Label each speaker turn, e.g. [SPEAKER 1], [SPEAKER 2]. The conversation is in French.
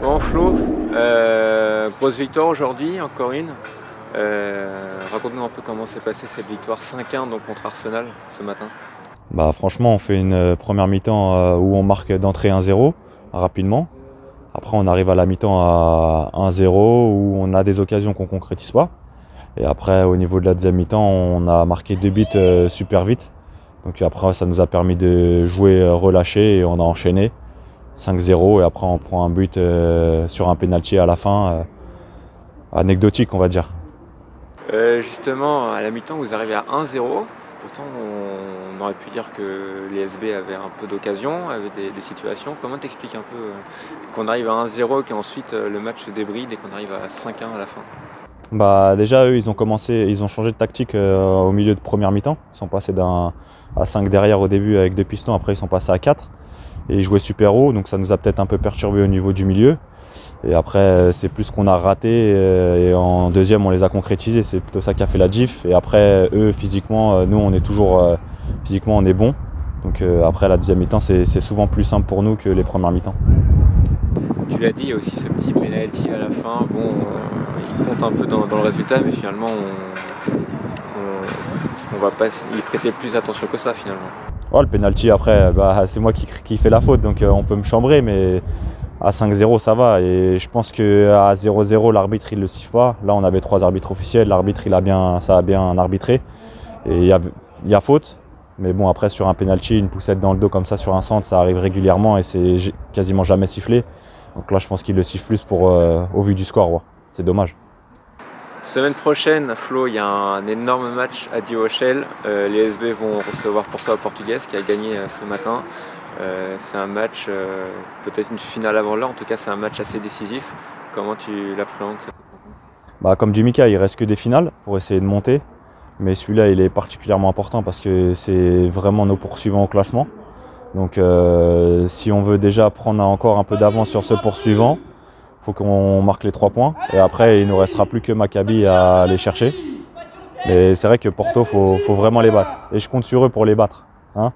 [SPEAKER 1] Bon Flo, grosse victoire aujourd'hui, encore une. Raconte-nous un peu comment s'est passée cette victoire 5-1 donc contre Arsenal ce matin.
[SPEAKER 2] Bah, franchement, on fait une première mi-temps où on marque d'entrée 1-0 rapidement. Après, on arrive à la mi-temps à 1-0 où on a des occasions qu'on ne concrétise pas. Et après, au niveau de la deuxième mi-temps, on a marqué 2 buts super vite. Donc après, ça nous a permis de jouer relâché et on a enchaîné 5-0. Et après, on prend un but sur un pénalty à la fin, anecdotique, on va dire.
[SPEAKER 1] Justement, à la mi-temps, vous arrivez à 1-0. Pourtant, on aurait pu dire que les SB avaient un peu d'occasion, avaient des situations. Comment t'expliques un peu qu'on arrive à 1-0, qu'ensuite le match se débride et qu'on arrive à 5-1 à la fin?
[SPEAKER 2] Bah, déjà, eux, ils ont changé de tactique au milieu de première mi-temps. Ils sont passés à 5 derrière au début avec 2 pistons, après ils sont passés à 4. Et ils jouaient super haut, donc ça nous a peut-être un peu perturbé au niveau du milieu. Et après, c'est plus qu'on a raté, et en deuxième, on les a concrétisés. C'est plutôt ça qui a fait la diff. Et après, eux, physiquement, nous, on est toujours physiquement, on est bon. Donc après, la deuxième mi-temps, c'est souvent plus simple pour nous que les premières mi-temps.
[SPEAKER 1] Tu l'as dit, il y a aussi ce petit penalty à la fin. Bon, il compte un peu dans le résultat, mais finalement, on va pas y prêter plus attention que ça finalement.
[SPEAKER 2] Ouais, le penalty, après, bah, c'est moi qui fais la faute, donc on peut me chambrer, mais à 5-0, ça va. Et je pense qu'à 0-0, l'arbitre, il ne le siffle pas. Là, on avait 3 arbitres officiels. L'arbitre, ça a bien arbitré. Et il y a faute. Mais bon, après, sur un penalty, une poussette dans le dos comme ça sur un centre, ça arrive régulièrement et c'est quasiment jamais sifflé. Donc là, je pense qu'il le siffle plus au vu du score. Ouais. C'est dommage.
[SPEAKER 1] Semaine prochaine, Flo, il y a un énorme match à Diochel. Les SB vont recevoir Porto Portuguese qui a gagné ce matin. C'est un match, peut-être une finale avant l'heure, en tout cas c'est un match assez décisif. Comment tu l'appréhendes cette rencontre?
[SPEAKER 2] Bah, comme dit Mika, il reste que des finales pour essayer de monter. Mais celui-là, il est particulièrement important parce que c'est vraiment nos poursuivants au classement. Donc si on veut déjà prendre encore un peu d'avance sur ce poursuivant, il faut qu'on marque les 3 points. Et après, il ne nous restera plus que Maccabi à aller chercher. Mais c'est vrai que Porto, faut vraiment les battre. Et je compte sur eux pour les battre. Hein.